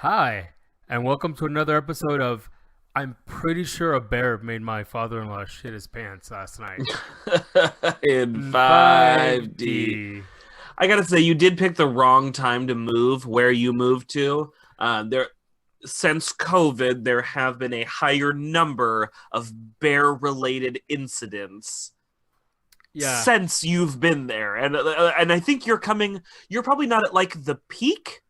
Hi, and welcome to another episode of I'm pretty sure a bear made my father-in-law shit his pants last night. In In 5D. 5D. I gotta say, you did pick the wrong time to move where you moved to. There, since COVID, there have been a higher number of bear-related incidents Yeah. since you've been there, and I think you're coming. You're probably not at like the peak,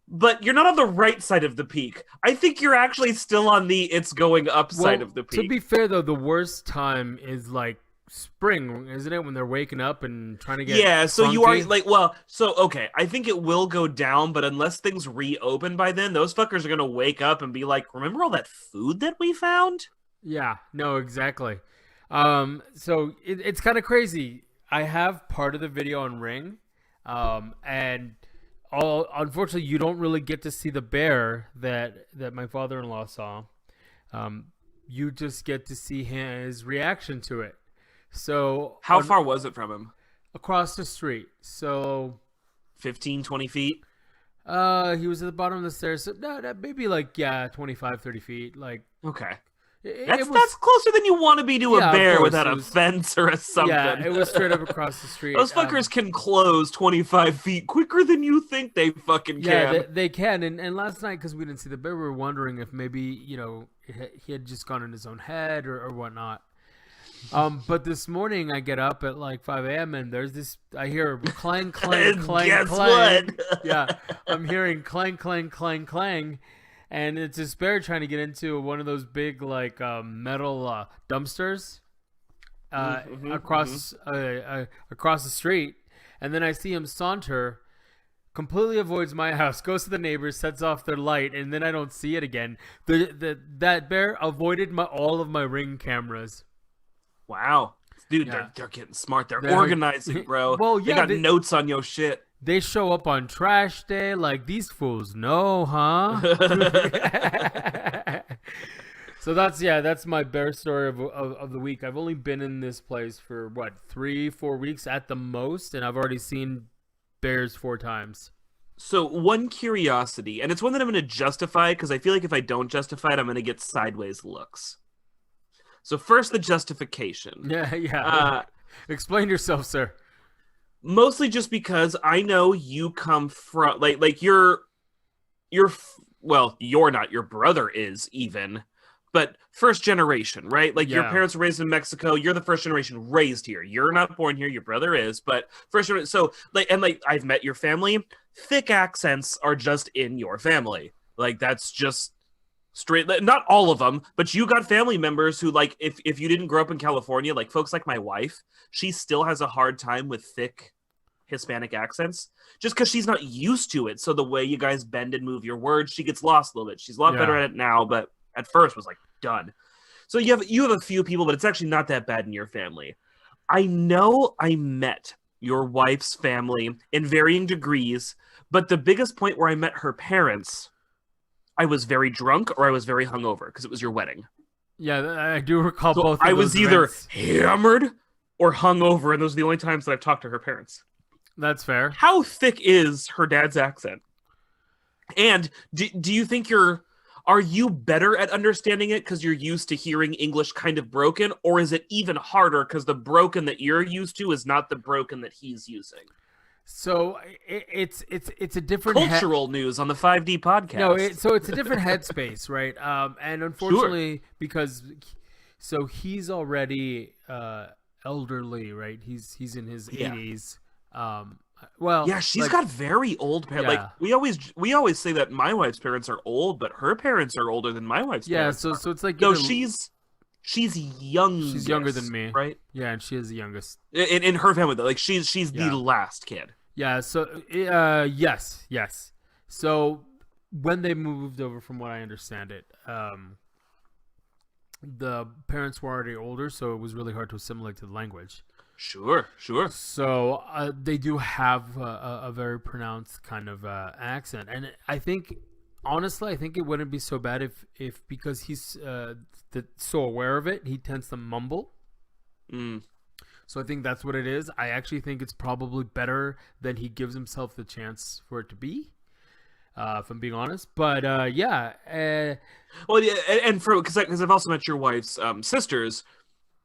but you're not on the right side of the peak. I think you're actually still on the it's going up side Well, of the to be peak. fair though, the worst time is like spring, isn't it? When they're waking up and trying to get Yeah, so you are funky. like, well, so okay, I think it will go down, but unless things reopen by then, those fuckers are gonna wake up and be like, remember all that food that we found? Yeah, no, exactly. So it's kind of crazy. I have part of the video on Ring, and all unfortunately you don't really get to see the bear that my father-in-law saw. Um, you just get to see his reaction to it. So How far was it from him? across the street. So 15, 20 feet? he was at the bottom of the stairs. So, no, maybe like yeah, 25, 30 feet. Like Okay. it That's was. closer than you want to be to a Yeah, of bear course without it a was. fence or a Yeah, something. it was straight up across the street. Those fuckers can close 25 feet quicker than you think they fucking Yeah, can. they can. And last night, because we didn't see the bear, we were wondering if maybe he had just gone in his own head or whatnot. But this morning I get up at like 5 a.m. and there's this. I hear clang, clang, And clang, guess clang. what? Yeah, I'm hearing clang, clang, clang, clang, and it's this bear trying to get into one of those big like metal dumpsters across the street, and then I see him saunter. Completely avoids my house, goes to the neighbors, sets off their light, and then I don't see it again. That bear avoided all of my Ring cameras. Wow. Dude, Yeah. they're getting smart. They're They're- organizing, bro. Well, They yeah, got notes on your shit. they show up on trash day like these fools know, huh? So that's my bear story of the week. I've only been in this place for what 3-4 weeks at the most, and I've already seen bears 4 times. So, one curiosity, and it's one that I'm going to justify because I feel like if I don't justify it, I'm going to get sideways looks. So, first, the justification. Yeah, yeah. Uh, Explain yourself, sir. Mostly just because I know you come from well, you're not, your brother is even, but first generation, right? Like your Yeah. parents were raised in Mexico, you're the first generation raised here. You're not born here, your brother is, but first generation. So like I've met your family. Thick accents are just in your family. Like that's just straight, not all of them, but you got family members who, like, if you didn't grow up in California, like folks like my wife, she still has a hard time with thick Hispanic accents just because she's not used to it. So the way you guys bend and move your words, she gets lost a little bit. She's a lot better Yeah. at it now, but at first was like done. So you have a few people, but it's actually not that bad in your family. I know I met your wife's family in varying degrees, but the biggest point where I met her parents, I was very drunk or I was very hungover because it was your wedding. Yeah, I do recall So both of I was those either events. hammered or hungover, and those are the only times that I've talked to her parents. That's fair. How thick is her dad's accent? And do you think are you better at understanding it because you're used to hearing English kind of broken, or is it even harder because the broken that you're used to is not the broken that he's using? So it's a different Cultural news on the 5D podcast. No, so it's a different headspace, right? And unfortunately, because so he's already elderly, right? He's in his Yeah. 80s. Well, Yeah, she's like, got very old parents. Yeah. Like we always say that my wife's parents are old, but her parents are older than my wife's yeah. parents. So it's like No, either- she's young. she's younger than me, right? Yeah, and she is the youngest. In her family, though, like she's Yeah. the last kid. Yeah. So yes. So when they moved over, from what I understand it, the parents were already older, so it was really hard to assimilate to the language. Sure. So they do have a very pronounced kind of accent, and I think, honestly, I think it wouldn't be so bad if because he's so aware of it, he tends to mumble. Mm. So I think that's what it is. I actually think it's probably better than he gives himself the chance for it to be. if I'm being honest. But yeah, Well, yeah, and for because I've also met your wife's sisters,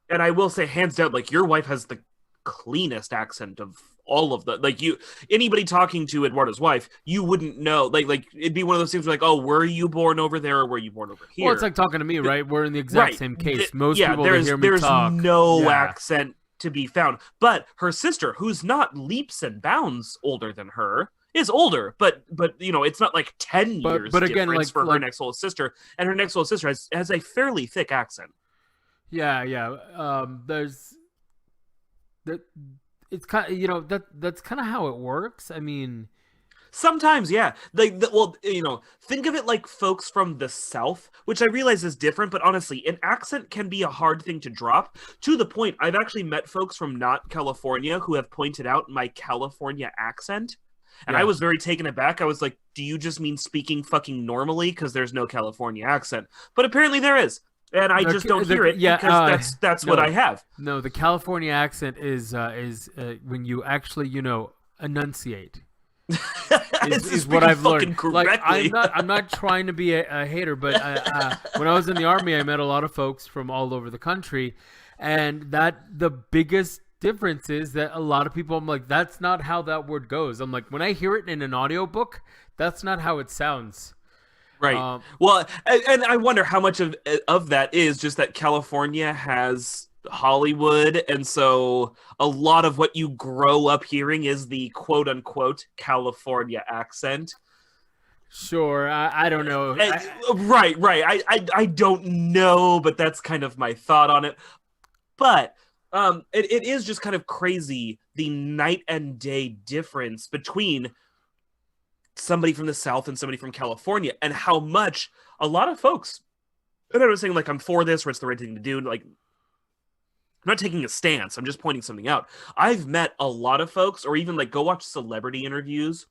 and I will say hands down, like your wife has the cleanest accent of all of the like you anybody talking to Eduardo's wife, you wouldn't know like it'd be one of those things where like, oh, were you born over there or were you born over here? well, it's like talking to me, right? We're in the exact Right. same case. Most people that there's hear me talk, no yeah. accent to be found. But her sister, who's not leaps and bounds older than her, is older, but you know, it's not like 10 years but again, difference like for her like next oldest sister, and her next oldest sister has a fairly thick accent. yeah. There's that. It's kind of, that's kind of how it works. I mean, Sometimes, yeah. Well, you know, think of it like folks from the South, which I realize is different, but honestly, an accent can be a hard thing to drop. To the point, I've actually met folks from not California who have pointed out my California accent. And yeah. I was very taken aback. I was like, do you just mean speaking fucking normally? Because there's no California accent. But apparently there is. And I just don't hear it because that's what I have. No, the California accent is when you actually, enunciate. Is what I've learned. Like, I'm not trying to be a hater, but when I was in the Army, I met a lot of folks from all over the country, and the biggest difference is that a lot of people, I'm like, that's not how that word goes. I'm like, when I hear it in an audiobook, that's not how it sounds. Right. Well, and I wonder how much of that is just that California has Hollywood, and so a lot of what you grow up hearing is the quote unquote California accent. Sure, I don't know. Right. I don't know, but that's kind of my thought on it. But it is just kind of crazy the night and day difference between somebody from the South and somebody from California, and how much a lot of folks, and I'm not saying like I'm for this or it's the right thing to do, like I'm not taking a stance, I'm just pointing something out. I've met a lot of folks, or even like go watch celebrity interviews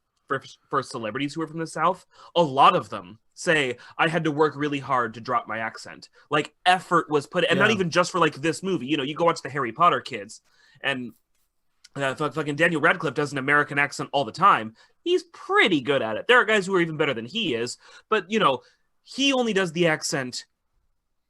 for celebrities who are from the South. A lot of them say I had to work really hard to drop my accent. Like effort was put, and not even just for like this movie. You know, you go watch the Harry Potter kids, and fucking Daniel Radcliffe does an American accent all the time. He's pretty good at it. There are guys who are even better than he is, but you know, he only does the accent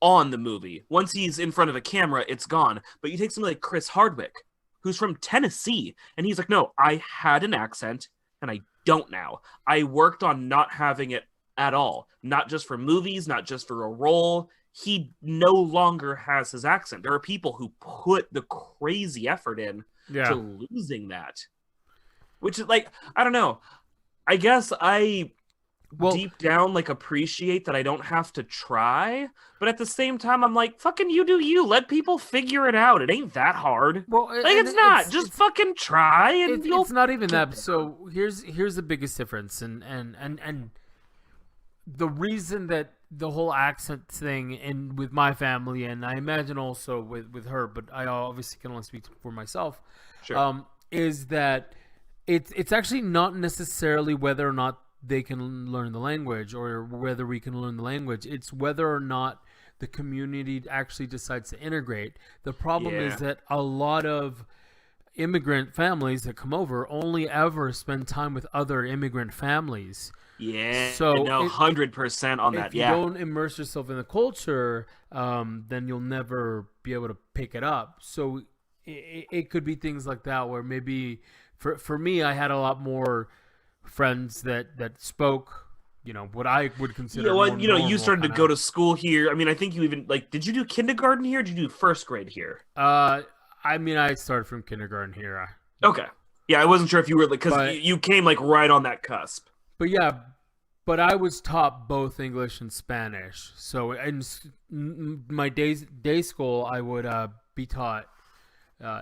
on the movie. Once he's in front of a camera, it's gone. But you take somebody like Chris Hardwick, who's from Tennessee, and he's like, no, I had an accent and I don't now. I worked on not having it at all. Not just for movies, not just for a role. He no longer has his accent. There are people who put the crazy effort in to losing that, which is like, I don't know, I guess I deep down like appreciate that I don't have to try, but at the same time I'm like, fucking you do you, let people figure it out. It ain't that hard. Well, like it's fucking try, and it's not even that. So here's the biggest difference, and the reason that the whole accent thing and with my family, and I imagine also with her, but I obviously can only speak for myself, is that it's actually not necessarily whether or not they can learn the language or whether we can learn the language. It's whether or not the community actually decides to integrate. The problem is that a lot of immigrant families that come over only ever spend time with other immigrant families. Yeah, so 100% on that. If you don't immerse yourself in the culture, then you'll never be able to pick it up. So it could be things like that, where maybe for me, I had a lot more friends that spoke, what I would consider. You started to go to school here. I mean, I think you even did you do kindergarten here? Or did you do first grade here? I mean, I started from kindergarten here. Okay, yeah, I wasn't sure if you were because you came right on that cusp. But I was taught both English and Spanish. So in my day school, I would be taught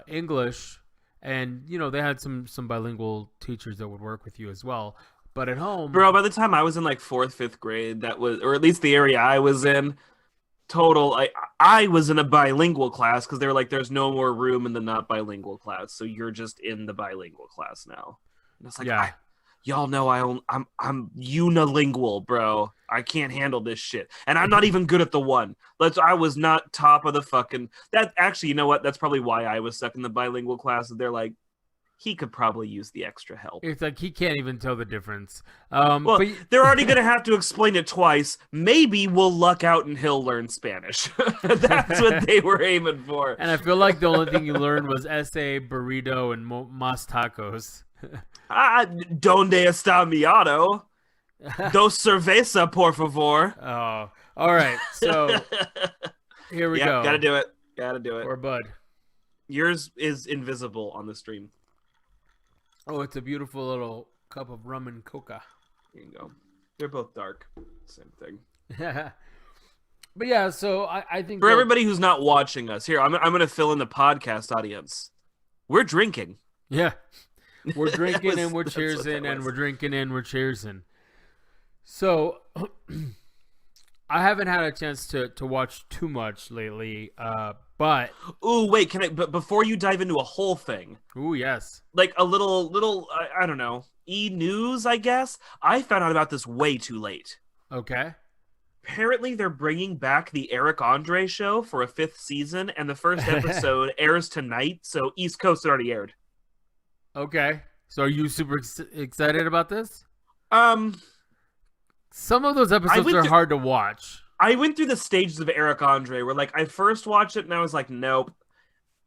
English, and they had some bilingual teachers that would work with you as well. But at home, bro, by the time I was in 4th, 5th grade, that was, or at least the area I was in, I was in a bilingual class because they were like, there's no more room in the not bilingual class, so you're just in the bilingual class now. And it's like, y'all know I'm unilingual, bro. I can't handle this shit, and I'm not even good at the one. I was not top of the fucking. That actually, you know what? That's probably why I was stuck in the bilingual class. They're like, he could probably use the extra help. It's like he can't even tell the difference. Well, But they're already going to have to explain it twice. Maybe we'll luck out and he'll learn Spanish. That's what they were aiming for. and I feel like the only thing you learned was ese, burrito, and mas tacos. ¿Dónde está mi auto? Dos cerveza, por favor. Oh, all right. So here we go. Gotta do it. Gotta do it. Or Bud. Yours is invisible on the stream. Oh, it's a beautiful little cup of rum and coca. There you go. They're both dark. Same thing. But yeah, so I think For everybody who's not watching us, here, I'm going to fill in the podcast audience. We're drinking. Yeah. We're drinking and we're That's what cheersing that and was. we're drinking and we're cheersing. So I haven't had a chance to watch too much lately, but Ooh, wait, but before you dive into a whole thing, ooh, yes. like a little I don't know, e-news, I guess. I found out about this way too late. Okay. Apparently, they're bringing back the Eric Andre show for a 5th season, and the first episode airs tonight, so East Coast already aired. Okay. So are you super excited about this? Um, Some of those episodes went are through- hard to watch. I went through the stages of Eric Andre where, like, I first watched it and I was like, nope.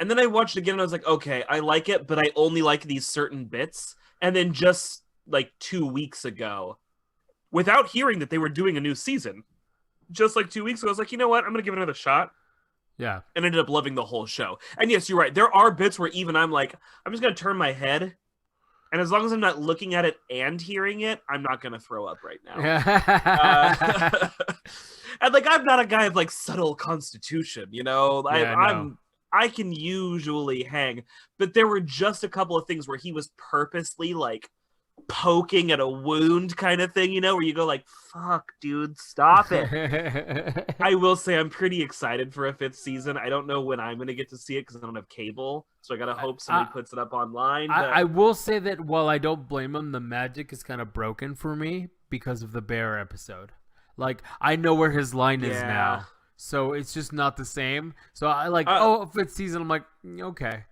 And then I watched it again and I was like, okay, I like it, but I only like these certain bits. And then just, like, 2 weeks ago, without hearing that they were doing a new season, just like 2 weeks ago, I was like, you know what? I'm going to give it another shot. Yeah. And ended up loving the whole show. And yes, you're right. There are bits where even I'm like, I'm just going to turn my head. And as long as I'm not looking at it and hearing it, I'm not going to throw up right now. And like, I'm not a guy of like subtle constitution, you know. I can usually hang, but there were just a couple of things where he was purposely like poking at a wound, kind of thing, you know, where you go like, "Fuck, dude, stop it." I will say I'm pretty excited for a 5th season. I don't know when I'm going to get to see it because I don't have cable, so I gotta hope somebody puts it up online. But... I will say that while I don't blame him, the magic is kind of broken for me because of the bear episode. Like, I know where his line is now, so it's just not the same. So I like, 5th season, I'm like, okay.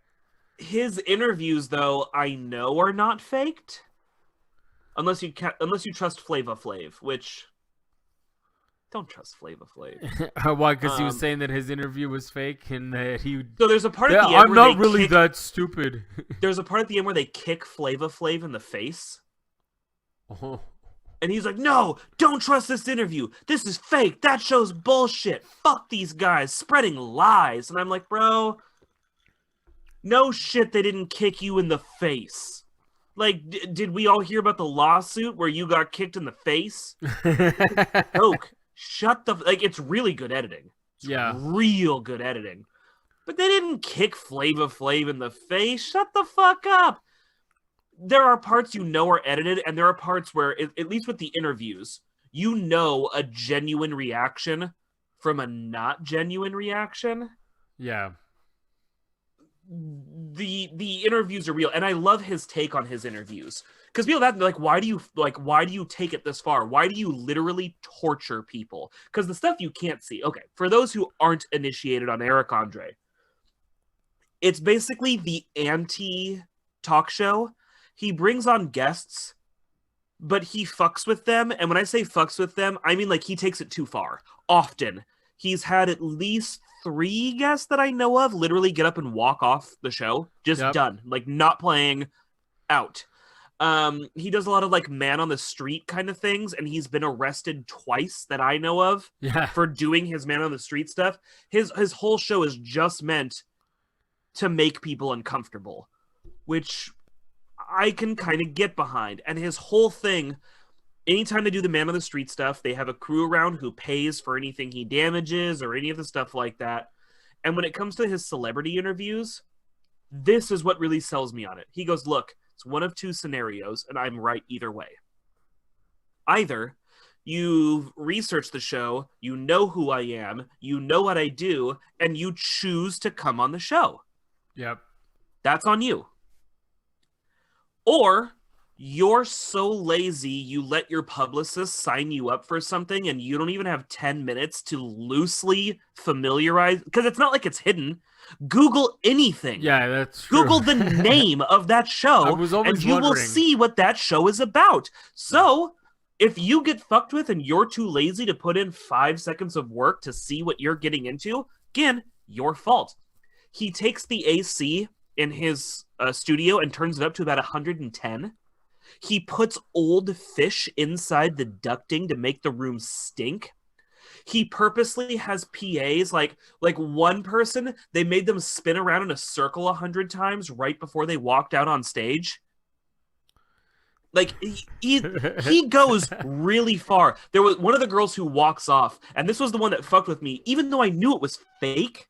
His interviews, though, I know are not faked, unless you trust Flava Flav, which don't trust Flava Flav. Why? Because he was saying that his interview was fake and that he. So there's a part at the end I'm where not they really kick, that stupid. There's a part at the end where they kick Flava Flav in the face. Oh. And he's like, no, don't trust this interview. This is fake. That show's bullshit. Fuck these guys spreading lies. And I'm like, bro, no shit, they didn't kick you in the face. Like, did we all hear about the lawsuit where you got kicked in the face? Joke. Shut the... Like, it's really good editing. It's real good editing. But they didn't kick Flava Flav in the face. Shut the fuck up. There are parts you know are edited, and there are parts where, at least with the interviews, you know a genuine reaction from a not genuine reaction. Yeah. The interviews are real, and I love his take on his interviews. Because people that like, why do you take it this far? Why do you literally torture people? Because the stuff you can't see. Okay, for those who aren't initiated on Eric Andre, it's basically the anti-talk show. He brings on guests, but he fucks with them. And when I say fucks with them, I mean like he takes it too far. Often. He's had at least 3 guests that I know of literally get up and walk off the show. Just done. Like not playing, out. He does a lot of like man on the street kind of things, and he's been arrested twice that I know of for doing his man on the street stuff. His whole show is just meant to make people uncomfortable, which I can kind of get behind. And his whole thing, anytime they do the man on the street stuff, they have a crew around who pays for anything he damages or any of the stuff like that. And when it comes to his celebrity interviews, this is what really sells me on it. He goes, look, it's one of 2 scenarios, and I'm right either way. Either you've researched the show, you know who I am, you know what I do, and you choose to come on the show. Yep. That's on you. Or You're so lazy, you let your publicist sign you up for something and you don't even have 10 minutes to loosely familiarize, because it's not like it's hidden. Google anything. Yeah, that's true. Google the name of that I show was and always you will wondering. see what that show is about. So, if you get fucked with and you're too lazy to put in 5 seconds of work to see what you're getting into, again, your fault. He takes the AC in his studio and turns it up to about 110. He puts old fish inside the ducting to make the room stink. He purposely has PAs like one person, they made them spin around in a circle 100 times right before they walked out on stage. Like he goes really far. There was one of the girls who walks off, and this was the one that fucked with me. Even though I knew it was fake,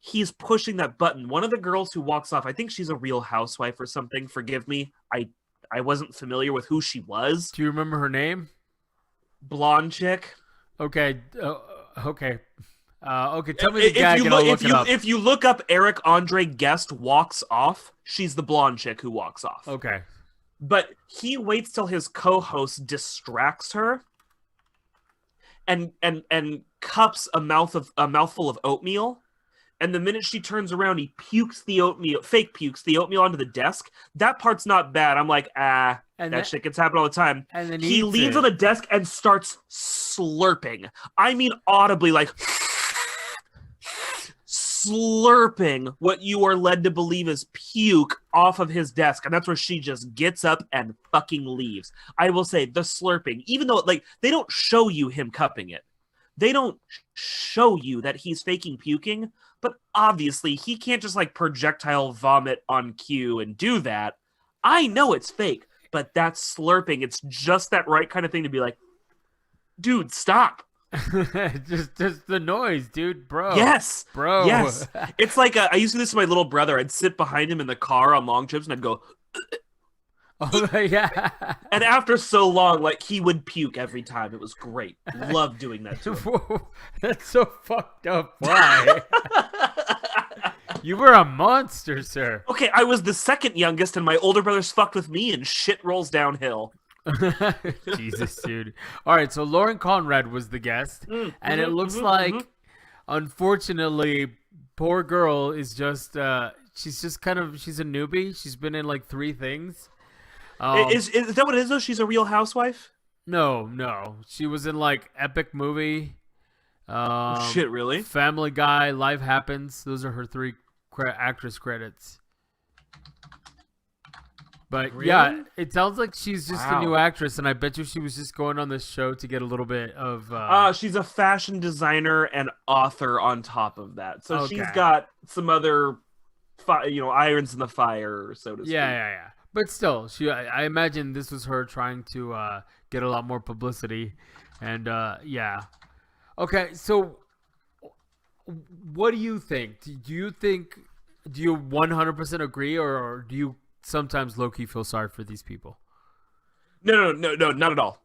he's pushing that button. One of the girls who walks off, I think she's a Real Housewife or something. Forgive me. I wasn't familiar with who she was. Do you remember her name? Blonde chick. Okay. Okay. Okay. Tell me the gag and I'll look it up. If you look up Eric Andre Guest walks off, she's the blonde chick who walks off. Okay. But he waits till his co-host distracts her and cups a mouthful of oatmeal. And the minute she turns around, he fake pukes the oatmeal onto the desk. That part's not bad. I'm like, And that shit gets happen all the time. And then He leans on the desk and starts slurping. I mean, audibly, like slurping what you are led to believe is puke off of his desk. And that's where she just gets up and fucking leaves. I will say the slurping, even though like they don't show you him cupping it. They don't show you that he's faking puking, but obviously he can't just like projectile vomit on cue and do that. I know it's fake, but that's slurping. It's just that right kind of thing to be like, dude, stop. just the noise, dude, bro. Yes, bro. Yes. It's like I used to do this to my little brother. I'd sit behind him in the car on long trips and I'd go, oh yeah. and after so long, like he would puke every time. It was great. Loved doing that to him. Whoa, that's so fucked up. Why? You were a monster, sir. Okay, I was the second youngest, and my older brothers fucked with me, and shit rolls downhill. Jesus, dude. All right, so Lauren Conrad was the guest, and it looks like, unfortunately, poor girl is just she's a newbie. She's been in like 3 things. Is that what it is though? She's a Real Housewife? No. She was in like Epic Movie. Shit, really? Family Guy, Life Happens. Those are her 3 actress credits. But really? Yeah, it sounds like she's just Wow. a new actress, and I bet you she was just going on this show to get a little bit of. She's a fashion designer and author on top of that, so Okay. she's got some other, irons in the fire, so to speak. Yeah. But still, I imagine this was her trying to get a lot more publicity, and yeah. Okay, so what do you think? Do you 100% agree, or do you sometimes low-key feel sorry for these people? No, not at all.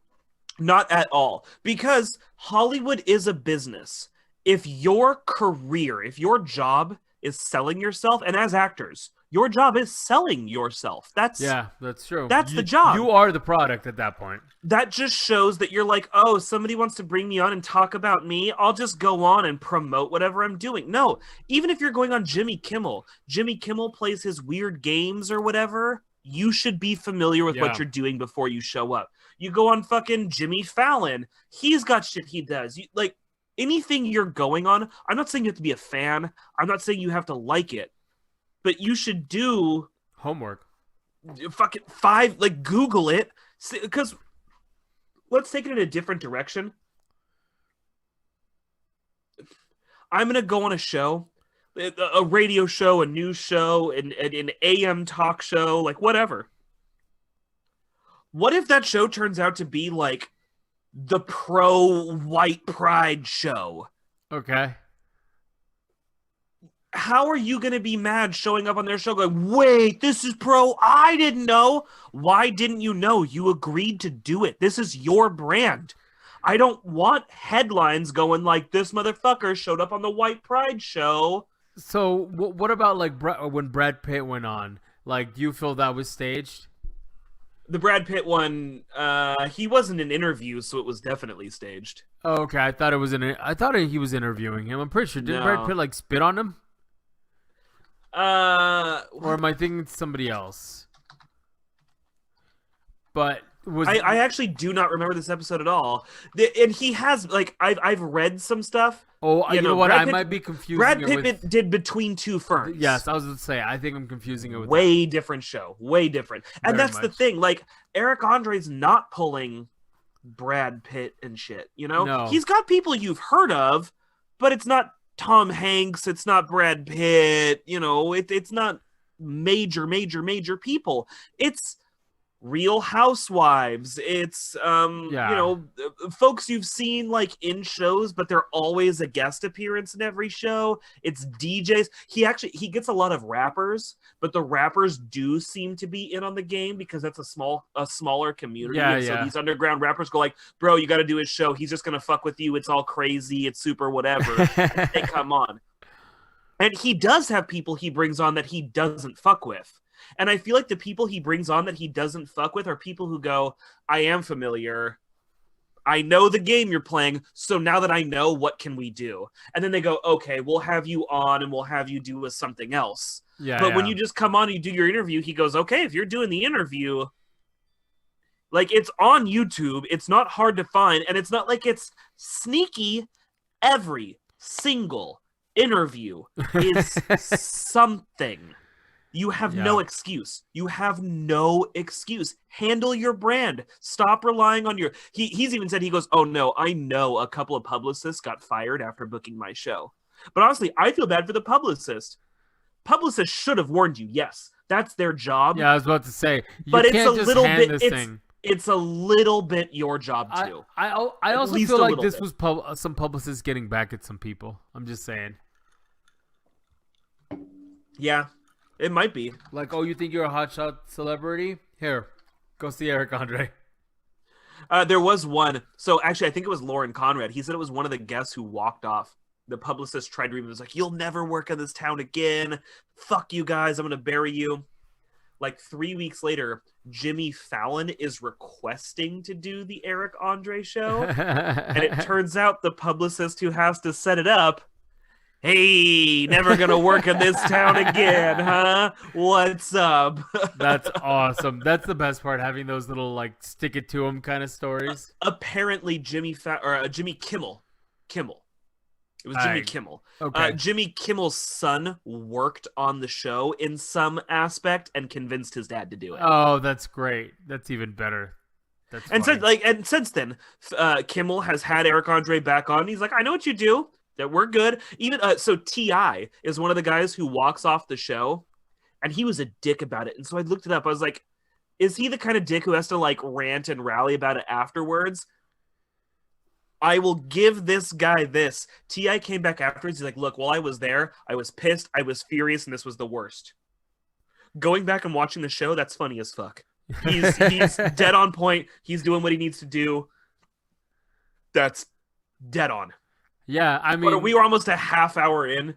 Not at all. Because Hollywood is a business. If your job is selling yourself, and as actors, your job is selling yourself. That's true. That's the job. You are the product at that point. That just shows that you're like, oh, somebody wants to bring me on and talk about me. I'll just go on and promote whatever I'm doing. No, even if you're going on Jimmy Kimmel plays his weird games or whatever, you should be familiar with what you're doing before you show up. You go on fucking Jimmy Fallon. He's got shit he does. Anything you're going on, I'm not saying you have to be a fan. I'm not saying you have to like it. But you should do homework. Fucking Google it. Because let's take it in a different direction. I'm going to go on a show, a radio show, a news show, an AM talk show, like whatever. What if that show turns out to be like the pro-white pride show? Okay. How are you going to be mad showing up on their show going, wait, this is pro, I didn't know. Why didn't you know? You agreed to do it. This is your brand. I don't want headlines going like, this motherfucker showed up on the white pride show. So what about like when Brad Pitt went on? Like, do you feel that was staged? The Brad Pitt one, he wasn't an interview, so it was definitely staged. Oh, okay, I thought it was I thought he was interviewing him. I'm pretty sure. Didn't Brad No. Pitt like spit on him? Uh, Or am I thinking it's somebody else? But was I actually do not remember this episode at all. And he has like I've read some stuff. oh, you know what? Brad I Pitt- might be confusing Brad it Pitt with. did Between Two Ferns. Yes, I was going to say. I think I'm confusing it with. Way different show. Way different. And Very that's the much. thing. Like Eric Andre's not pulling Brad Pitt and shit. You know, No. he's got people you've heard of, but it's not Tom Hanks. It's not Brad Pitt. You know, it's not major people. It's Real Housewives. It's Yeah. you know, folks you've seen like in shows, but they're always a guest appearance in every show. It's DJs. He gets a lot of rappers, but the rappers do seem to be in on the game because that's a smaller community. Yeah, and so yeah. these underground rappers go like, bro, you got to do his show. He's just gonna fuck with you. It's all crazy. It's super whatever. They come on. And he does have people he brings on that he doesn't fuck with. And I feel like the people he brings on that he doesn't fuck with are people who go, I am familiar. I know the game you're playing. So now that I know, what can we do? And then they go, okay, we'll have you on and we'll have you do something else. Yeah. But when yeah. you just come on and you do your interview, he goes, okay, if you're doing the interview, like it's on YouTube, it's not hard to find, and it's not like it's sneaky. Every single interview is something. You have no Yeah. excuse. You have no excuse. Handle your brand. Stop relying on your. He's even said, he goes, oh no, I know a couple of publicists got fired after booking my show. But honestly, I feel bad for the publicist. Publicists should have warned you. Yes, that's their job. Yeah, I was about to say. You But it's can't a just little hand bit- this it's- thing. It's a little bit your job too. I At also least feel a like little this bit. was some publicists getting back at some people. I'm just saying. Yeah, it might be. Like, oh, you think you're a hotshot celebrity? Here, go see Eric Andre. There was one. So actually, I think it was Lauren Conrad. He said it was one of the guests who walked off. The publicist tried to read him. Was like, "You'll never work in this town again. Fuck you guys. I'm gonna bury you." Like 3 weeks later, Jimmy Fallon is requesting to do the Eric Andre show, and it turns out the publicist who has to set it up. Hey, never gonna work in this town again, huh? What's up? That's awesome. That's the best part, having those little like stick it to him kind of stories. Apparently, Jimmy Kimmel. It was Jimmy Aye. Kimmel. Okay. Jimmy Kimmel's son worked on the show in some aspect and convinced his dad to do it. Oh, that's great. That's even better. That's and funny. since then, Kimmel has had Eric Andre back on. He's like, I know what you do. That we're good. Even so, Ti is one of the guys who walks off the show, and he was a dick about it. And so I looked it up. I was like, is he the kind of dick who has to like rant and rally about it afterwards? I will give this guy this. Ti came back afterwards. He's like, look, while I was there, I was pissed, I was furious, and this was the worst. Going back and watching the show, that's funny as fuck. He's dead on point. He's doing what he needs to do. That's dead on. Yeah, I mean, But we were almost a half hour in.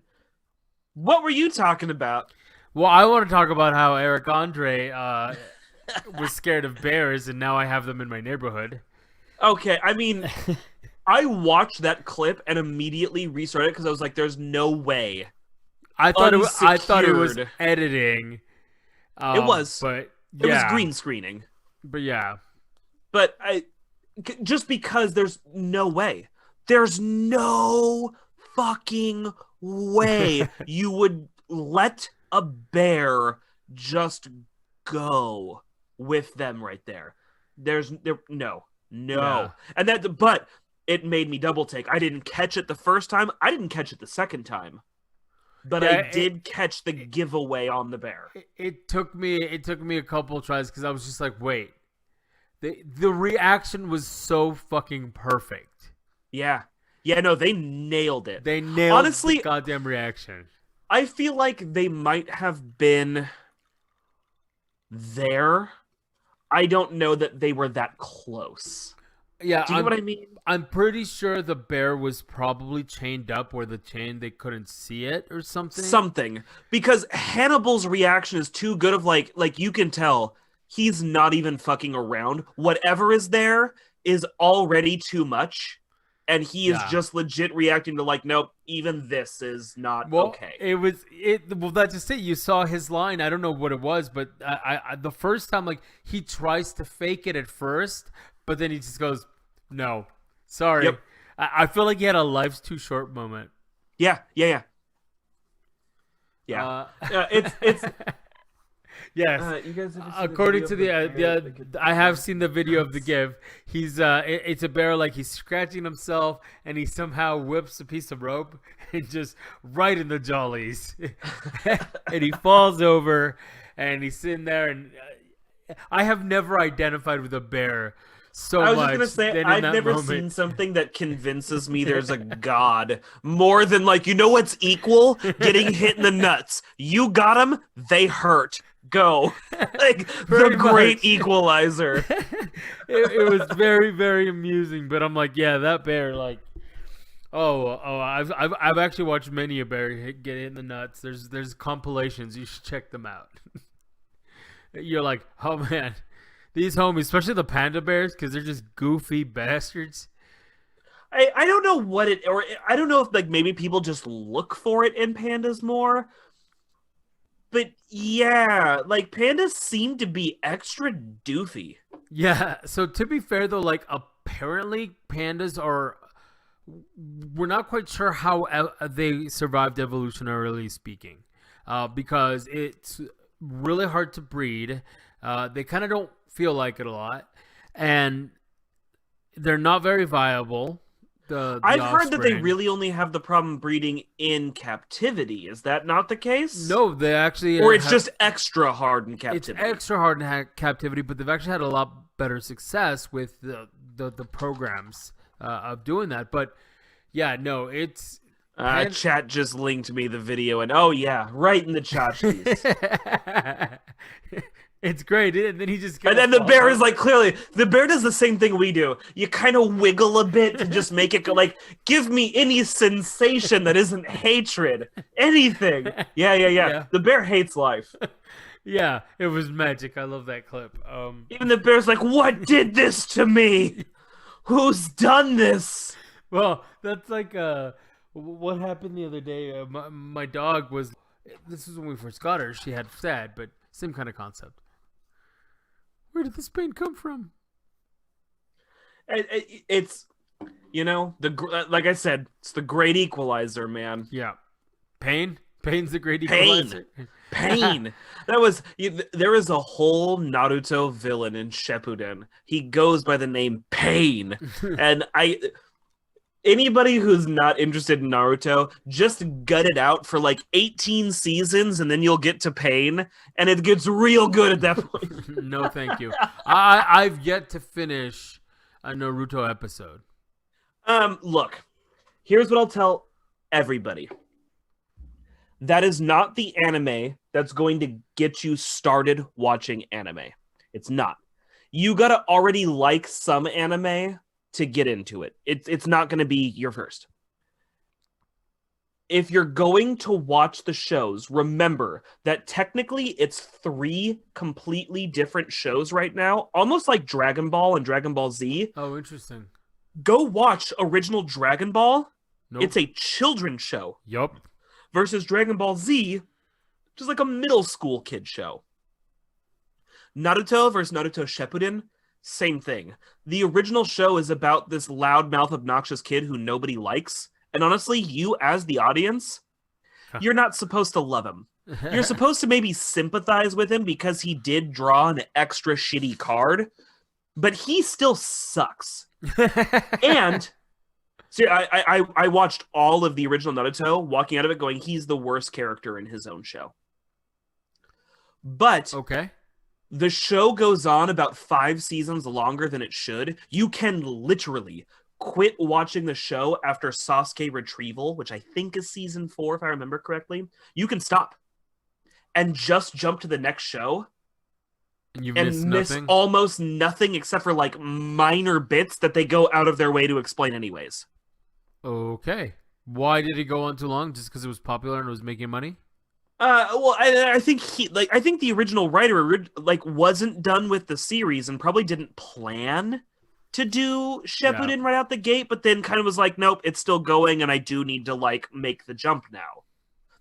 What were you talking about? well, I want to talk about how Eric Andre was scared of bears, and now I have them in my neighborhood. Okay, I mean, I watched that clip and immediately restarted it because I was like, "There's no way." I thought it was Unsecured. editing. It was. but It yeah. was green screening. But yeah, But just because there's no way. There's no fucking way you would let a bear just go with them right there. No. Yeah. And but it made me double take. I didn't catch it the first time. I didn't catch it the second time. But Yeah, I did catch the giveaway on the bear. it took me a couple of tries because I was just like, wait, the reaction was so fucking perfect. Yeah. Yeah, no, they nailed it. They nailed Honestly, the goddamn reaction. I feel like they might have been there. I don't know that they were that close. Yeah, Do you get what I mean? I'm pretty sure the bear was probably chained up where the chain they couldn't see it or something. Something. Because Hannibal's reaction is too good of like you can tell he's not even fucking around. Whatever is there is already too much. And he is Yeah. just legit reacting to like, nope, even this is not Well, okay. Well, that's just it. You saw his line. I don't know what it was, but the first time, like, he tries to fake it at first, but then he just goes, "No, sorry." Yep. I feel like he had a life's too short moment. Yeah. It's Yes. you guys ever seen According to video of bear that the could- I have seen the video of the give. He's it's a bear, like, he's scratching himself, and he somehow whips a piece of rope and just right in the jollies, and he falls over, and he's sitting there, and I have never identified with a bear so I was much. just gonna say than in I've that never moment. seen something that convinces me there's a god more than like, you know what's equal? Getting hit in the nuts. You got them, they hurt. Go. Like Very the great much. equalizer. It was very, very amusing, but I'm like, yeah, that bear, like, I've actually watched many a bear get hit in the nuts. There's compilations. You should check them out. You're like, oh man, these homies, especially the panda bears, because they're just goofy bastards. I don't know what it, or I don't know if like maybe people just look for it in pandas more. But yeah, like pandas seem to be extra doofy. Yeah. So to be fair though, like, apparently pandas are. We're not quite sure how they survived, evolutionarily speaking, because it's really hard to breed. They kind of don't feel like it a lot, and they're not very viable. The I've heard that they offspring. really only have the problem breeding in captivity. Is that not the case? No, they actually Or it's have- just extra hard in it's captivity. extra hard in captivity, but they've actually had a lot better success with the programs of doing that. But yeah, no, it's Chat just linked me the video, and oh yeah, right in the tchotchkes. it's great. And then he just And then the bear is like, clearly, the bear does the same thing we do. You kind of wiggle a bit to just make it go, like, give me any sensation that isn't hatred. Anything. Yeah. The bear hates life. Yeah, it was magic. I love that clip. Even the bear's like, what did this to me? Who's done this? Well, that's like what happened the other day. My dog was. This was when we first got her. She had sad, but same kind of concept. Where did this pain come from? It's, you know, like I said, it's the great equalizer, man. Yeah, pain. Pain's the great Pain. equalizer. Pain. There is a whole Naruto villain in Shippuden. He goes by the name Pain, and anybody who's not interested in Naruto, just gut it out for like 18 seasons, and then you'll get to Pain, and it gets real good at that point. No, thank you. I've yet to finish a Naruto episode. Look, here's what I'll tell everybody. That is not the anime that's going to get you started watching anime. It's not. You gotta already like some anime to get into it. It's not going to be your first. If you're going to watch the shows, remember that technically it's 3 completely different shows right now, almost like Dragon Ball and Dragon Ball Z. Oh, interesting. Go watch original Dragon Ball. Nope. It's a children's show Yup. versus Dragon Ball Z, which is like a middle school kid show. Naruto versus Naruto Shippuden, same thing. The original show is about this loudmouth, obnoxious kid who nobody likes. And honestly, you as the audience, you're not supposed to love him. You're supposed to maybe sympathize with him because he did draw an extra shitty card, but he still sucks. And see, I watched all of the original Naruto, walking out of it going, he's the worst character in his own show. But Okay. the show goes on about 5 seasons longer than it should. You can literally quit watching the show after Sasuke Retrieval, which I think is season 4, if I remember correctly. You can stop and just jump to the next show And you've and missed miss nothing. almost nothing except for like minor bits that they go out of their way to explain anyways. Okay. Why did it go on too long? Just because it was popular and it was making money? Well, I think I think the original writer like wasn't done with the series and probably didn't plan to do Yeah. Shippuden right out the gate, but then kind of was like, nope, it's still going, and I do need to like make the jump now.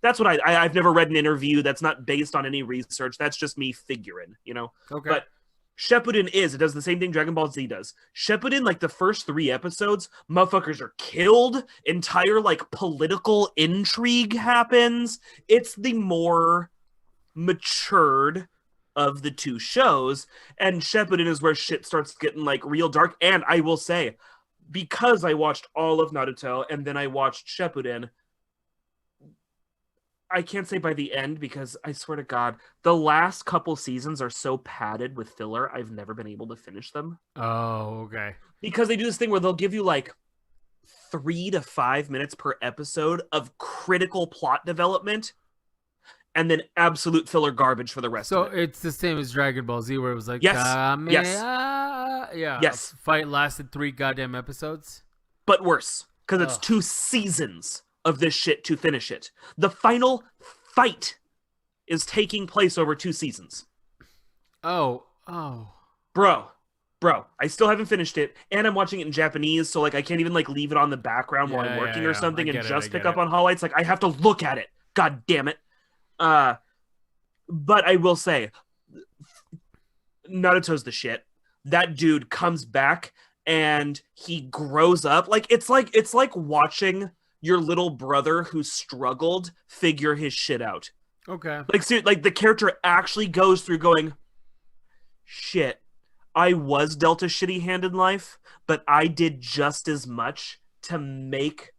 That's what I've never read an interview. That's not based on any research. That's just me figuring, you know. Okay. But Shippuden it does the same thing Dragon Ball Z does. Shippuden, like the first 3 episodes, motherfuckers are killed. Entire like political intrigue happens. It's the more matured of the two shows, and Shippuden is where shit starts getting like real dark. And I will say, because I watched all of Naruto and then I watched Shippuden, I can't say by the end because I swear to God, the last couple seasons are so padded with filler, I've never been able to finish them. Oh, okay. Because they do this thing where they'll give you like 3 to 5 minutes per episode of critical plot development and then absolute filler garbage for the rest So of it. it's the same as Dragon Ball Z, where it was like, Yes. Yes. yeah, Yes. fight lasted 3 goddamn episodes. But worse, because it's Ugh. 2 seasons of this shit to finish it. The final fight is taking place over 2 seasons. Oh, Bro, I still haven't finished it, and I'm watching it in Japanese, so like I can't even like leave it on the background while I'm Yeah, working yeah, or yeah. something I and get it, just I pick get up it. on highlights. Like I have to look at it. God damn it. But I will say, Naruto's the shit. That dude comes back and he grows up. Like it's like watching your little brother who struggled figure his shit out. okay. Like the character actually goes through going, shit, I was dealt a shitty hand in life, but I did just as much to make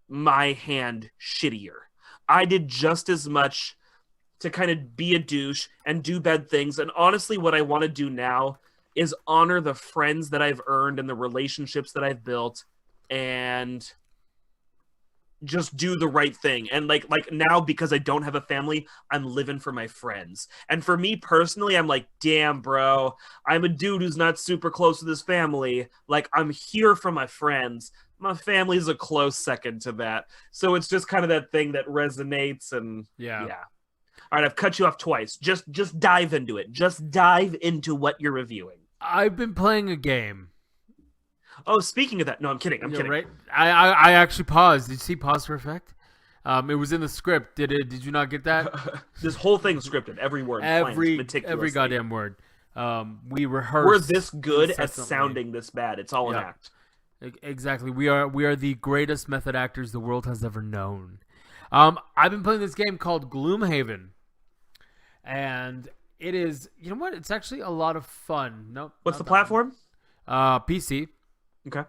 my hand shittier. I did just as much to kind of be a douche and do bad things. And honestly, what I want to do now is honor the friends that I've earned and the relationships that I've built and just do the right thing. And like now, because I don't have a family, I'm living for my friends. And for me personally, I'm like, damn, bro, I'm a dude who's not super close with his family. Like, I'm here for my friends. My family's a close second to that. So it's just kind of that thing that resonates. And Yeah. All right, I've cut you off twice. Just dive into it. Just dive into what you're reviewing. I've been playing a game. Oh, speaking of that, no, I'm kidding. I'm Yeah, kidding. right? I actually paused. Did you see pause for effect? It was in the script. Did you not get that? This whole thing's scripted. Every word, planned every meticulously. goddamn word. We rehearsed. We're this good at incessantly. sounding this bad. It's all an Yeah. act. Exactly. We are the greatest method actors the world has ever known. I've been playing this game called Gloomhaven, and it is. You know what? It's actually a lot of fun. Nope. What's not the that one. platform? PC. Okay.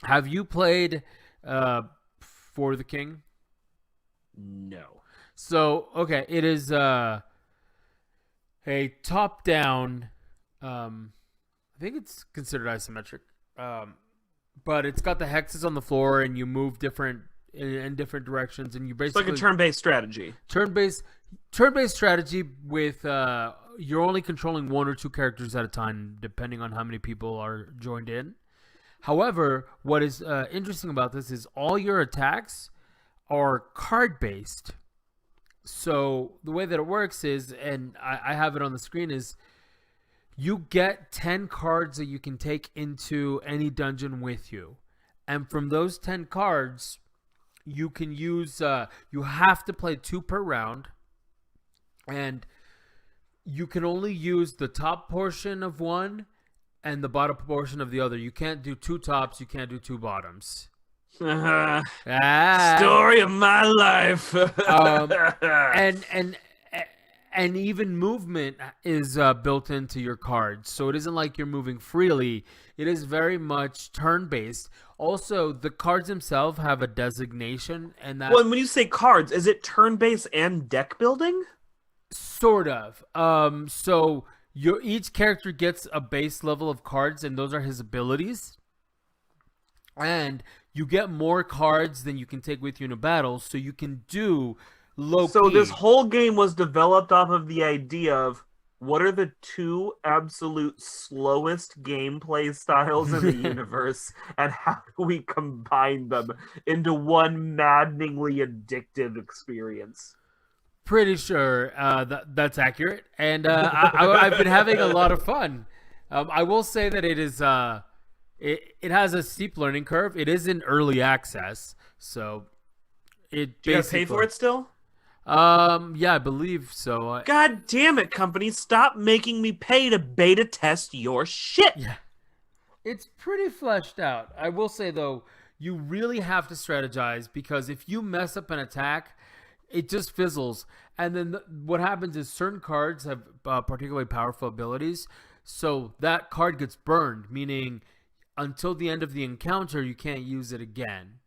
Have you played For the King? No. So okay, it is a top-down. I think it's considered isometric, but it's got the hexes on the floor, and you move in different directions, and you It's basically like a turn-based strategy. turn-based strategy with you're only controlling 1 or 2 characters at a time, depending on how many people are joined in. However, what is interesting about this is all your attacks are card-based. So the way that it works is, and I have it on the screen, is you get 10 cards that you can take into any dungeon with you. And from those 10 cards, you can use, you have to play 2 per round. And you can only use the top portion of one and the bottom portion of the other. You can't do 2 tops, you can't do 2 bottoms. Ah. Story of my life. And even movement is built into your cards, so it isn't like you're moving freely. It is very much turn-based. Also, the cards themselves have a designation, and that Well, when you say cards, is it turn-based and deck building? sort of. So each character gets a base level of cards, and those are his abilities. And you get more cards than you can take with you in a battle, so you can do low So key. this whole game was developed off of the idea of what are the 2 absolute slowest gameplay styles in the universe, and how do we combine them into one maddeningly addictive experience? Pretty sure that's accurate, and I've been having a lot of fun. I will say that it has a steep learning curve. It is in early access, so it Do you gotta pay for it still? Yeah, I believe so. God damn it, company! Stop making me pay to beta test your shit. Yeah, it's pretty fleshed out. I will say though, you really have to strategize because if you mess up an attack, it just fizzles. And then what happens is certain cards have particularly powerful abilities, so that card gets burned, meaning until the end of the encounter, you can't use it again.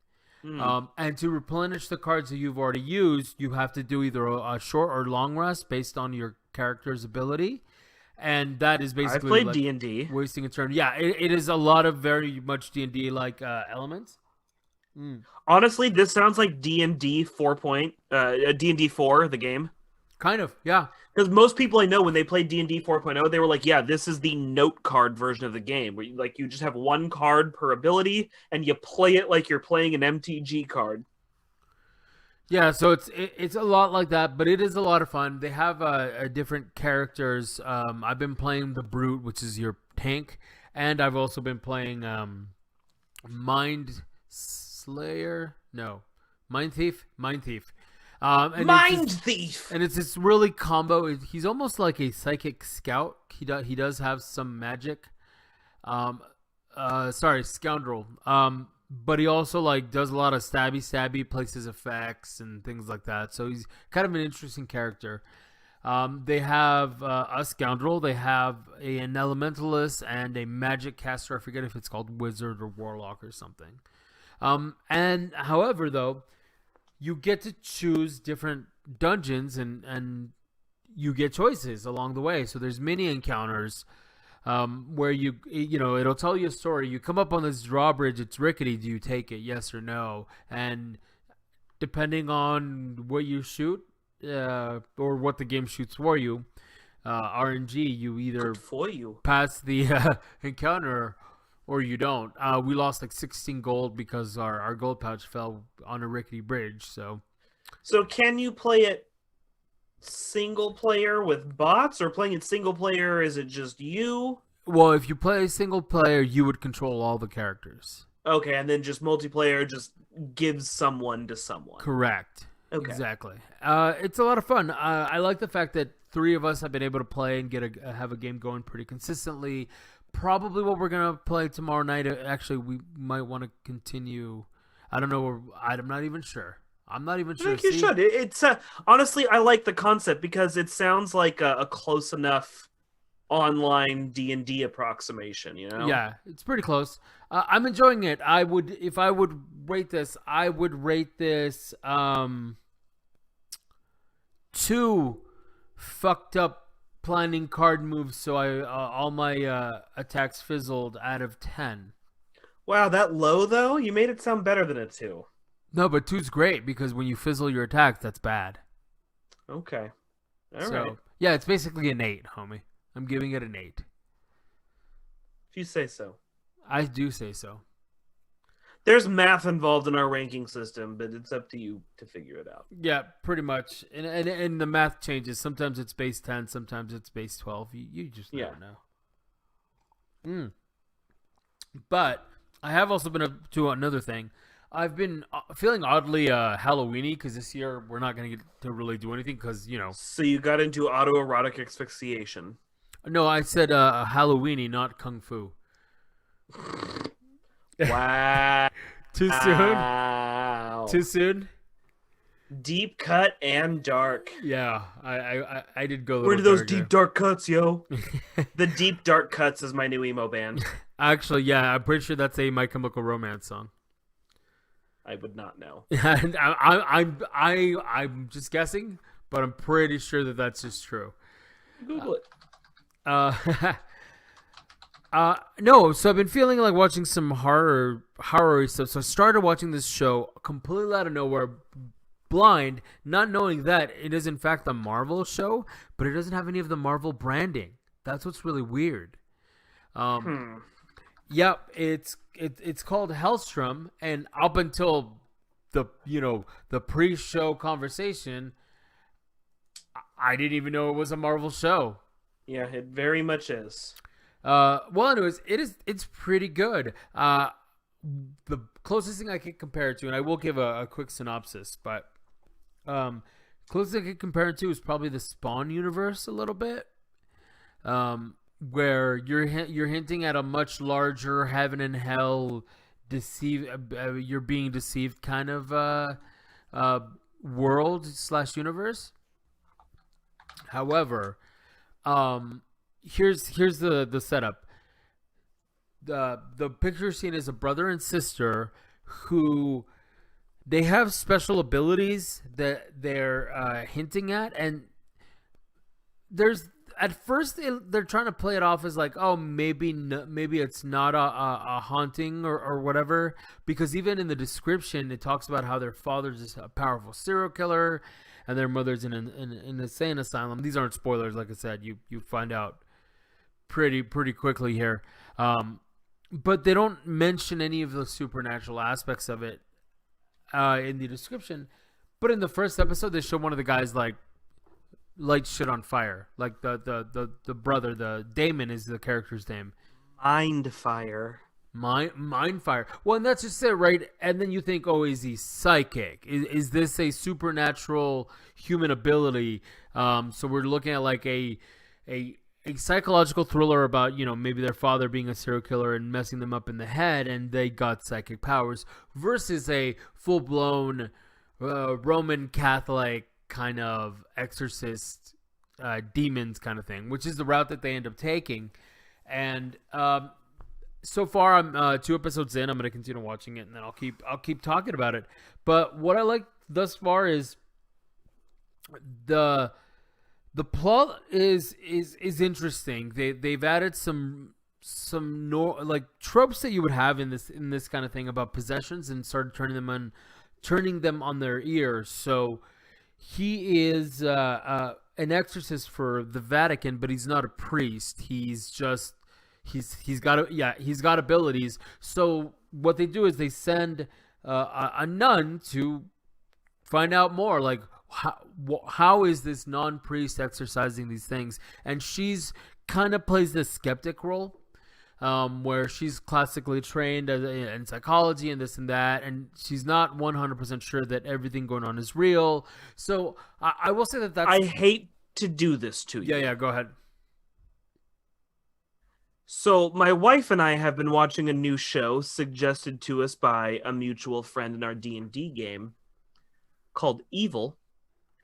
And to replenish the cards that you've already used, you have to do either a short or long rest based on your character's ability. And that is basically I played D&D. wasting a turn. Yeah, it is a lot of very much D&D like elements. Honestly, this sounds like D&D 4 D&D 4, the game. Kind of, yeah. Because most people I know, when they played D&D 4.0, they were like, yeah, this is the note card version of the game, where you just have one card per ability, and you play it like you're playing an MTG card. Yeah, so it's a lot like that, but it is a lot of fun. They have different characters. I've been playing the Brute, which is your tank, and I've also been playing Mind Slayer. No, Mind Thief. And Mind Thief. And it's this really combo. He's almost like a psychic scout. He does have some magic. Scoundrel. But he also like does a lot of stabby, places effects and things like that. So he's kind of an interesting character. They have a scoundrel. They have an elementalist and a magic caster. I forget if it's called wizard or warlock or something. And however, though, you get to choose different dungeons and you get choices along the way. So there's mini encounters where it'll tell you a story. You come up on this drawbridge. It's rickety. Do you take it? Yes or no? And depending on what you shoot or what the game shoots for you, RNG, you either pass the encounter or you don't. We lost like 16 gold because our gold pouch fell on a rickety bridge. So can you play it single player with bots, or playing it single player? Is it just you? Well, if you play single player, you would control all the characters. Okay, and then just multiplayer just gives someone to someone. Correct. Okay. Exactly. It's a lot of fun. I like the fact that 3 of us have been able to play and have a game going pretty consistently. Probably what we're gonna play tomorrow night. Actually, we might want to continue. I don't know. I'm not even sure. I'm not even sure. I think you should. It's honestly, I like the concept because it sounds like a close enough online D&D approximation. You know? Yeah, it's pretty close. I'm enjoying it. If I would rate this, I would rate this 2 fucked up planning card moves, so all my attacks fizzled out of 10. Wow, that low though? You made it sound better than a 2. No, but 2's great because when you fizzle your attacks, that's bad. Okay. All right. Yeah, it's basically an 8, homie. I'm giving it an 8. If you say so. I do say so. There's math involved in our ranking system, but it's up to you to figure it out. Yeah, pretty much. And the math changes. Sometimes it's base 10, sometimes it's base 12. You just never know. But I have also been up to another thing. I've been feeling oddly Halloween-y because this year we're not going to get to really do anything because, So you got into autoerotic asphyxiation. No, I said Halloween-y, not Kung Fu. Wow. Too soon? Too soon? Deep cut and dark. Yeah, I did go. Where do those deep dark cuts, yo? The Deep Dark Cuts is my new emo band. Actually, yeah, I'm pretty sure that's a My Chemical Romance song. I would not know. I'm just guessing, but I'm pretty sure that that's just true. Google it. No, so I've been feeling like watching some horror stuff. So I started watching this show completely out of nowhere, blind, not knowing that it is in fact a Marvel show, but it doesn't have any of the Marvel branding. That's what's really weird. Yep, it's called Hellstrom, and up until the pre-show conversation, I didn't even know it was a Marvel show. Yeah, it very much is. Well, anyways, it's pretty good. The closest thing I can compare it to, and I will give a quick synopsis, but closest thing I can compare it to is probably the Spawn universe a little bit, where you're hinting at a much larger heaven and hell you're being deceived kind of world / universe. However, here's the setup. The picture scene is a brother and sister who they have special abilities that they're hinting at, and there's at first they're trying to play it off as like, oh, maybe it's not a haunting or whatever, because even in the description it talks about how their father's just a powerful serial killer and their mother's in an insane asylum. These aren't spoilers, like I said. You find out pretty quickly here. But they don't mention any of the supernatural aspects of it in the description. But in the first episode, they show one of the guys like light shit on fire. Like the brother, the Damon is the character's name. Mind fire. Mind fire. Well, and that's just it, right? And then you think, oh, is he psychic? Is this a supernatural human ability? So we're looking at like a psychological thriller about, maybe their father being a serial killer and messing them up in the head, and they got psychic powers, versus a full-blown Roman Catholic kind of exorcist demons kind of thing, which is the route that they end up taking. And so far, I'm 2 episodes in. I'm going to continue watching it, and then I'll keep talking about it. But what I like thus far is the plot is interesting. They've added some like tropes that you would have in this kind of thing about possessions, and started turning them on their ears. So he is an exorcist for the Vatican, but he's not a priest. He's got abilities. So what they do is they send a nun to find out more, like how is this non-priest exercising these things. And she's kind of plays this skeptic role, where she's classically trained in psychology and this and that, and she's not 100% sure that everything going on is real. So I will say that's... I hate to do this to you. Yeah, go ahead. So my wife and I have been watching a new show suggested to us by a mutual friend in our D&D game called Evil.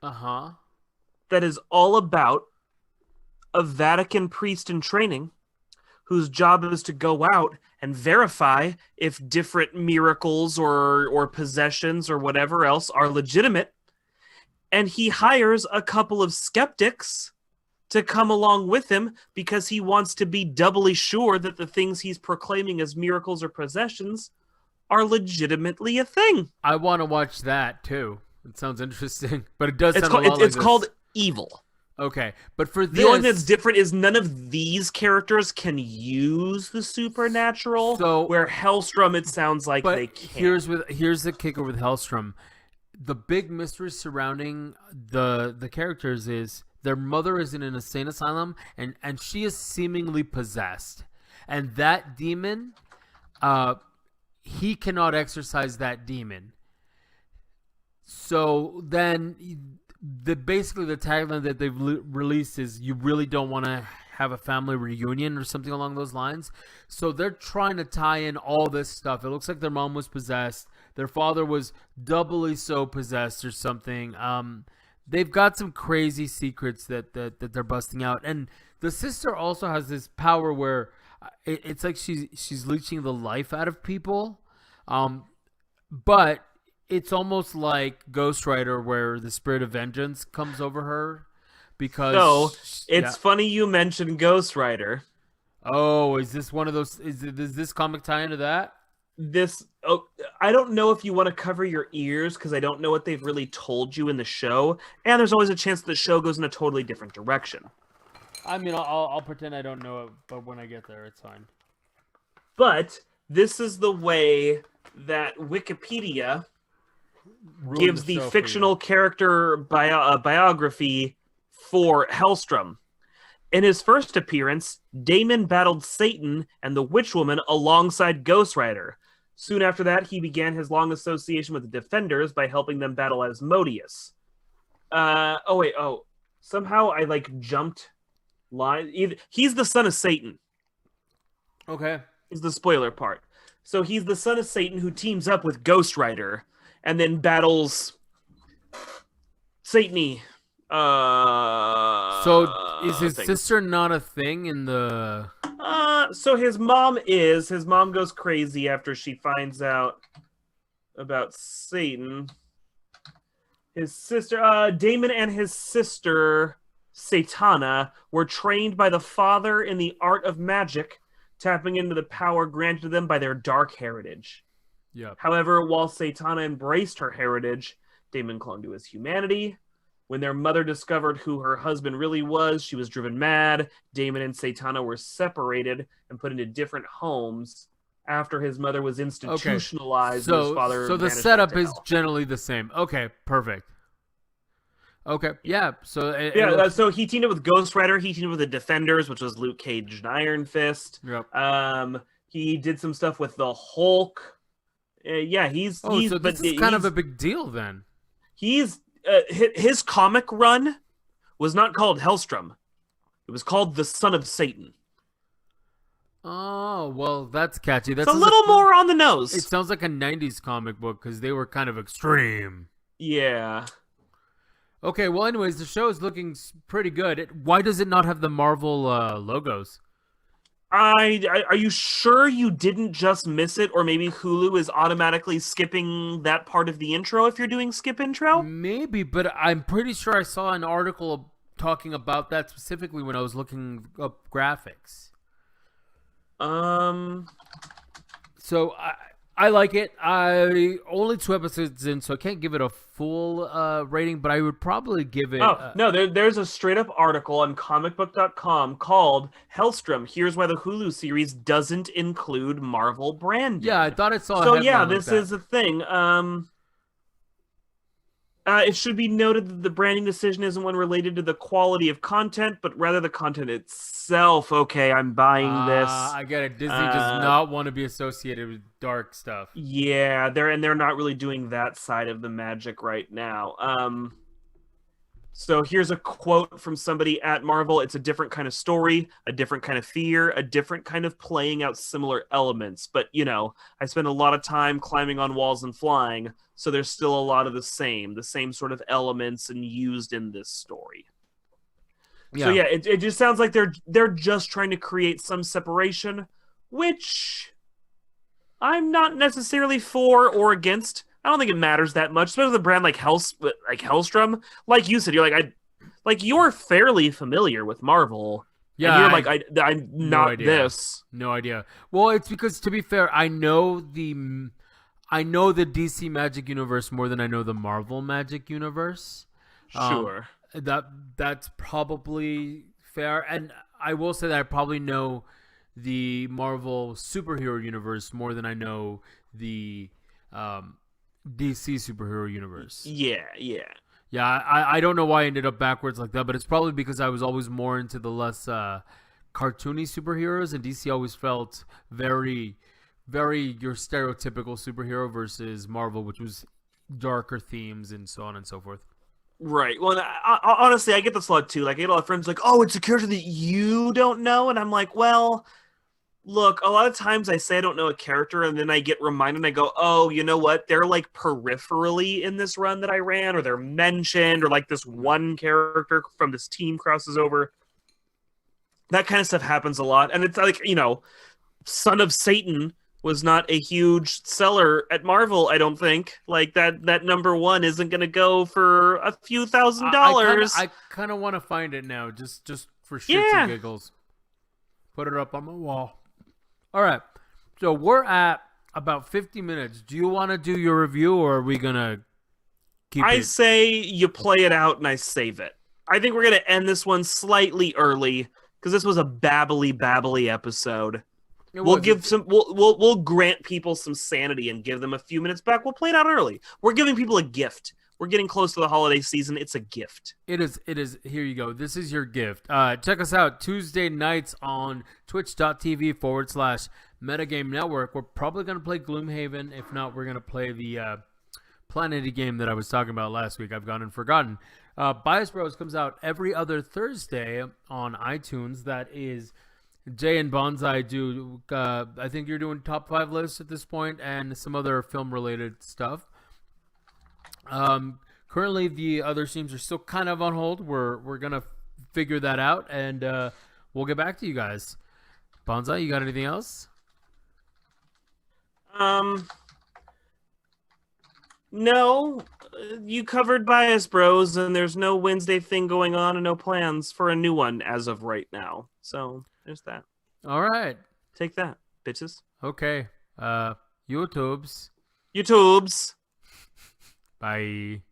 That is all about a Vatican priest in training whose job is to go out and verify if different miracles or possessions or whatever else are legitimate. And he hires a couple of skeptics to come along with him because he wants to be doubly sure that the things he's proclaiming as miracles or possessions are legitimately a thing. I want to watch that too. It sounds interesting, but it does sound it's called Evil. Okay, but for this... The only thing that's different is none of these characters can use the supernatural, so, where Hellstrom, it sounds like they can. Here's the kicker with Hellstrom. The big mystery surrounding the characters is their mother is in an insane asylum, and she is seemingly possessed. And that demon, he cannot exorcise that demon. So then, basically the tagline that they've released is, you really don't want to have a family reunion or something along those lines. So they're trying to tie in all this stuff. It looks like their mom was possessed. Their father was doubly so possessed or something. They've got some crazy secrets that they're busting out. And the sister also has this power where it's like she's leeching the life out of people. But it's almost like Ghost Rider, where the spirit of vengeance comes over her. Because it's funny you mentioned Ghost Rider. Oh, is this one of those? Is this comic tie into that? I don't know if you want to cover your ears, because I don't know what they've really told you in the show, and there's always a chance that the show goes in a totally different direction. I mean, I'll pretend I don't know it, but when I get there, it's fine. But this is the way that Wikipedia gives the fictional character biography for Hellstrom. In his first appearance, Damon battled Satan and the Witch Woman alongside Ghost Rider. Soon after that, he began his long association with the Defenders by helping them battle Asmodeus. Somehow I jumped line. He's the son of Satan. Okay. Is the spoiler part. So he's the son of Satan who teams up with Ghost Rider and then battles Satan-y. So is his sister not a thing in the... So his mom is. His mom goes crazy after she finds out about Satan. His sister, Damon and his sister, Satana, were trained by the father in the art of magic, tapping into the power granted them by their dark heritage. Yeah. However, while Satana embraced her heritage, Damon clung to his humanity. When their mother discovered who her husband really was, she was driven mad. Damon and Satana were separated and put into different homes after his mother was institutionalized. Okay. And his father so the vanished setup back to is hell. generally the same. Okay, perfect. Okay, yeah. So so he teamed up with Ghost Rider. He teamed up with the Defenders, which was Luke Cage and Iron Fist. Yep. He did some stuff with the Hulk. So this is kind of a big deal then. He's his comic run was not called Hellstrom. It was called The Son of Satan. Oh, well, that's catchy. That's a little more on the nose. It sounds like a 90s comic book because they were kind of extreme. Yeah. Okay, well, anyways, the show is looking pretty good. Why does it not have the Marvel logos? Are you sure you didn't just miss it, or maybe Hulu is automatically skipping that part of the intro if you're doing skip intro? Maybe, but I'm pretty sure I saw an article talking about that specifically when I was looking up graphics. So I like it. I only 2 episodes in, so I can't give it a full rating, but I would probably give it... there's a straight-up article on comicbook.com called Hellstrom, Here's Why the Hulu Series Doesn't Include Marvel Branding. Yeah, I thought I saw So yeah, this is a thing. It should be noted that the branding decision isn't one related to the quality of content, but rather the content itself. Okay, I'm buying this. I get it. Disney does not want to be associated with dark stuff. Yeah, they're not really doing that side of the magic right now. So here's a quote from somebody at Marvel. It's a different kind of story, a different kind of fear, a different kind of playing out similar elements. But, I spend a lot of time climbing on walls and flying, so there's still a lot of the same sort of elements and used in this story. Yeah. So yeah, it just sounds like they're just trying to create some separation, which I'm not necessarily for or against. I don't think it matters that much, especially with a brand like Hellstrom. Like you said, you're you're fairly familiar with Marvel. Yeah, and you're I'm not this. No idea. Well, it's because, to be fair, I know the DC Magic Universe more than I know the Marvel Magic Universe. Sure. That's probably fair, and I will say that I probably know the Marvel superhero universe more than I know the DC superhero universe. Yeah. I don't know why I ended up backwards like that, but it's probably because I was always more into the less cartoony superheroes, and DC always felt very, very your stereotypical superhero versus Marvel, which was darker themes and so on and so forth. Right. Well, honestly, I get this a lot too. I get a lot of friends oh, it's a character that you don't know, and I'm like, well, look, a lot of times I say I don't know a character, and then I get reminded, and I go, oh, you know what? They're peripherally in this run that I ran, or they're mentioned, or this one character from this team crosses over. That kind of stuff happens a lot. And it's Son of Satan was not a huge seller at Marvel, I don't think. That number 1 isn't going to go for a few $1,000s. I kind of want to find it now, just for shits and giggles. Put it up on my wall. All right, so we're at about 50 minutes. Do you want to do your review, or are we going to keep it? I say you play it out and I save it. I think we're going to end this one slightly early because this was a babbly episode. We'll grant people some sanity and give them a few minutes back. We'll play it out early. We're giving people a gift. We're getting close to the holiday season. It's a gift. It is. Here you go. This is your gift. Check us out Tuesday nights on twitch.tv/Metagame Network. We're probably going to play Gloomhaven. If not, we're going to play the Planety game that I was talking about last week. I've gone and forgotten. Bias Bros comes out every other Thursday on iTunes. That is Jay and Bonsai do. I think you're doing top 5 lists at this point and some other film-related stuff. Currently, the other streams are still kind of on hold. We're gonna figure that out, and we'll get back to you guys. Bonsai, you got anything else? No. You covered Bias Bros, and there's no Wednesday thing going on, and no plans for a new one as of right now. So there's that. All right. Take that, bitches. Okay. YouTubes. YouTubes. Bye.